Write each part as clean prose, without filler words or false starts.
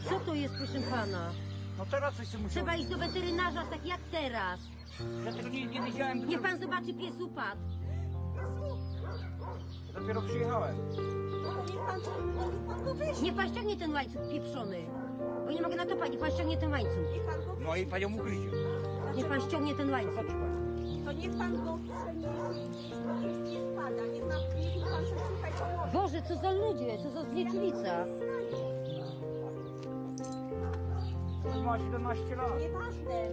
Co to jest, proszę pana? No teraz coś musiał... Trzeba iść do weterynarza, tak jak teraz. Ja tego nie wiedziałem, Niech pan zobaczy, pies upadł. dopiero przyjechałem. Niech pan ściągnie ten łańcuch pieprzony. Bo nie mogę na to pani, niech pan ściągnie ten łańcuch. No i panią ugryzie. Niech pan ściągnie ten łańcuch. Chodź pani. To niech pan go przeniesie, nie spada, nie pan się słuchaj pomoże. Boże, co za ludzie, co za znieczulica. Ma 17 lat. Nieważne.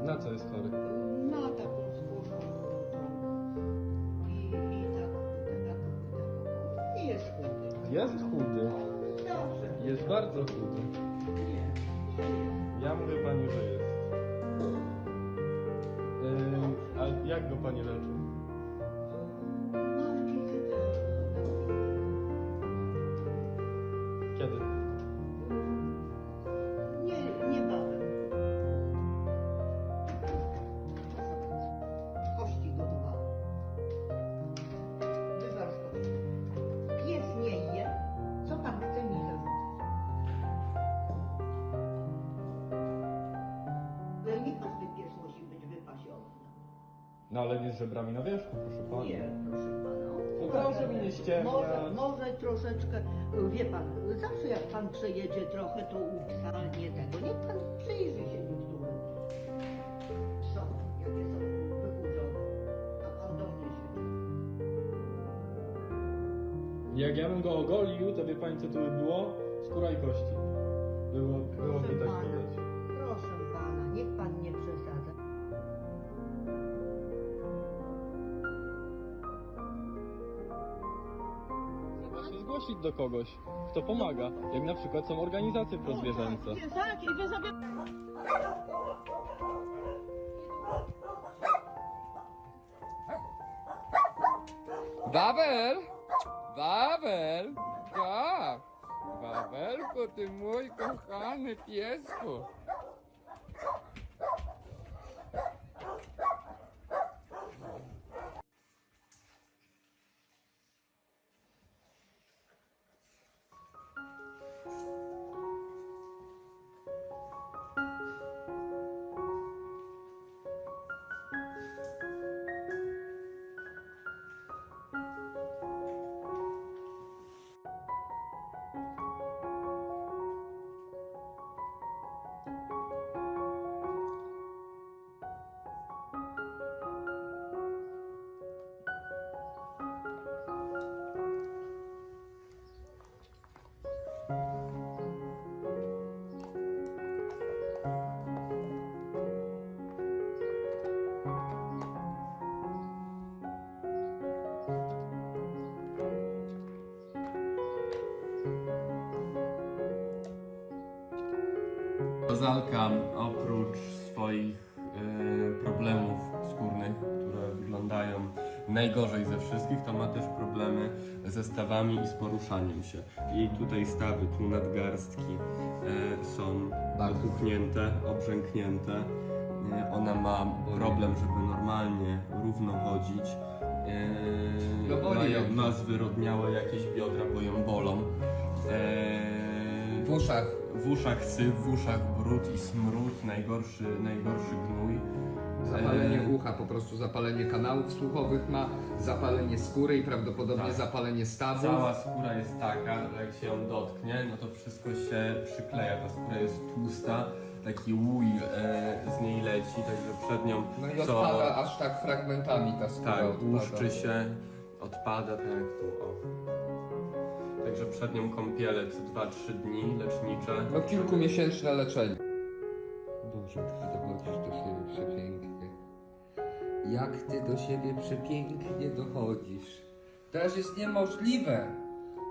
Na co jest chory? Ma taką skórną i jest chudy. Jest chudy. Dobrze. Jest bardzo chudy. Nie. Ja mówię pani, że jest. A jak go pani leczy? Mam wizytę. Kiedy? Niebawem. Kości gotowały. Wywar z kości. Pies nie je. Co pan chce mi zarzucić? Ale nie każdy pies musi być wypasiony. No ale nie z żebrami na wierzchu, proszę pani. Nie, proszę pana. No proszę mi nie ściemniać. Może troszeczkę, wie pan, zawsze jak pan przejedzie trochę, to upsalnie tego. Niech pan przyjrzy się niektórym. Są, jakie są wychudzone. A pan do mnie się. Jak ja bym go ogolił, to wie pani co tu by było? Skóra i kości. Byłoby Proszę tak pana, widać. proszę pana, niech pan nie przesadza. Trzeba się zgłosić do kogoś, kto pomaga. Jak na przykład są organizacje prozwierzęce. Tak, i wy sobie... Babel! Babel! Tak! Babelku, ty mój kochany piesku! Zalka oprócz swoich problemów skórnych, które wyglądają najgorzej ze wszystkich, to ma też problemy ze stawami i z poruszaniem się. I tutaj stawy, tu nadgarstki są opuchnięte, obrzęknięte. Ona ma problem, żeby normalnie równo chodzić. No boli ją. Ma zwyrodniałe jakieś biodra, bo ją bolą. W uszach. W uszach syf, w uszach brud i smród, najgorszy gnój. Zapalenie ucha, po prostu zapalenie kanałów słuchowych ma, zapalenie skóry i prawdopodobnie Tak. zapalenie stawów. Cała skóra jest taka, że jak się ją dotknie, no to wszystko się przykleja. Ta skóra jest tłusta, taki łój z niej leci, także przed nią No i odpada aż tak fragmentami ta skóra tak, odpada. błyszczy się, odpada, tak jak tu, o. Także przed nią kąpiele co 2-3 dni lecznicze. No kilkumiesięczne leczenie. Boże, ty dochodzisz do siebie przepięknie. Jak ty do siebie przepięknie dochodzisz. To już jest niemożliwe.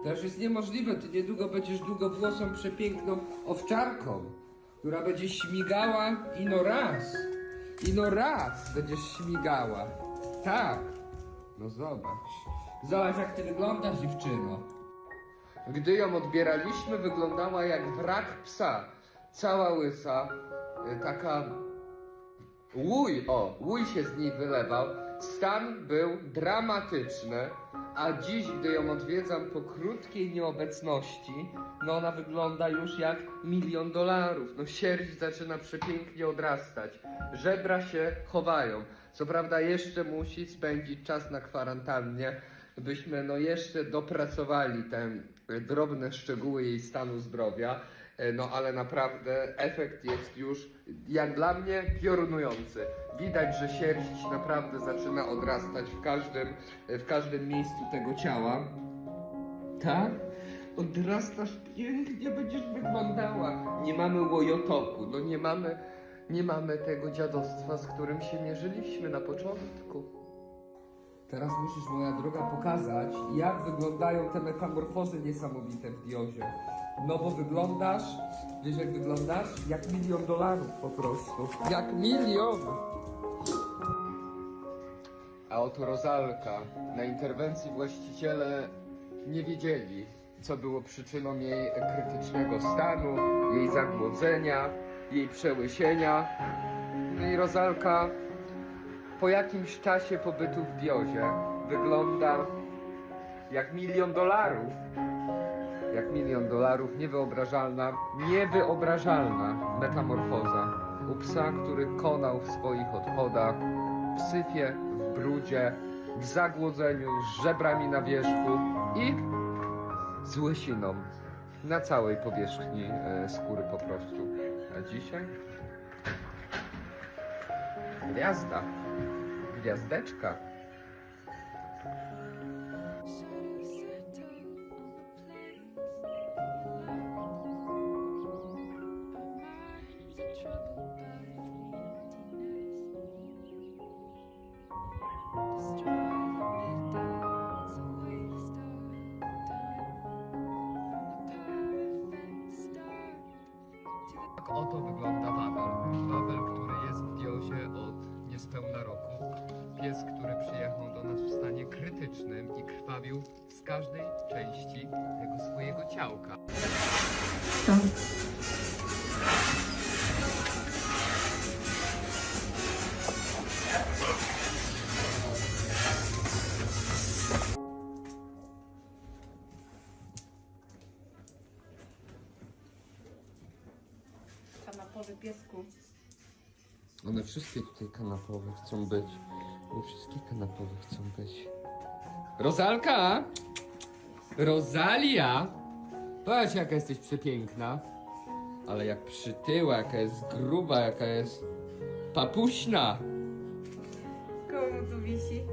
To już jest niemożliwe. Ty niedługo będziesz długowłosą, przepiękną owczarką, która będzie śmigała ino raz będziesz śmigała. Tak. No zobacz. Zobacz, jak ty wyglądasz, dziewczyno. Gdy ją odbieraliśmy, wyglądała jak wrak psa. Cała łysa, taka łój się z niej wylewał. Stan był dramatyczny, a dziś, gdy ją odwiedzam po krótkiej nieobecności, no ona wygląda już jak $1 000 000. No sierść zaczyna przepięknie odrastać, żebra się chowają. Co prawda jeszcze musi spędzić czas na kwarantannie, byśmy no jeszcze dopracowali te drobne szczegóły jej stanu zdrowia. No ale naprawdę efekt jest już, jak dla mnie, piorunujący. Widać, że sierść naprawdę zaczyna odrastać w każdym miejscu tego ciała. Tak? Odrastasz pięknie, będziesz wyglądała. Nie mamy łojotoku, no nie mamy tego dziadostwa, z którym się mierzyliśmy na początku. Teraz musisz, moja droga, pokazać, jak wyglądają te metamorfozy niesamowite w Diozie. No bo wyglądasz, wiesz jak wyglądasz? Jak $1 000 000 po prostu. Jak 1 000 000. A oto Rozalka. Na interwencji właściciele nie wiedzieli, co było przyczyną jej krytycznego stanu, jej zagłodzenia, jej przełysienia. No i Rozalka po jakimś czasie pobytu w Diozie wygląda jak $1 000 000. Jak $1 000 000, niewyobrażalna metamorfoza u psa, który konał w swoich odchodach, w syfie, w brudzie, w zagłodzeniu, z żebrami na wierzchu i z łysiną na całej powierzchni skóry po prostu. A dzisiaj gwiazda, gwiazdeczka. Tak oto wygląda Wawel. Wawel, który jest w Diozie od niespełna roku. Pies, który przyjechał do nas w stanie krytycznym i krwawił z każdej części tego swojego ciałka. Kanapowy piesku. One wszystkie tutaj kanapowe chcą być. One wszystkie kanapowe chcą być. Rozalka! Rozalia! Patrz, jaka jesteś przepiękna. Ale jak przytyła, jaka jest gruba, jaka jest papuśna. Komu tu wisi?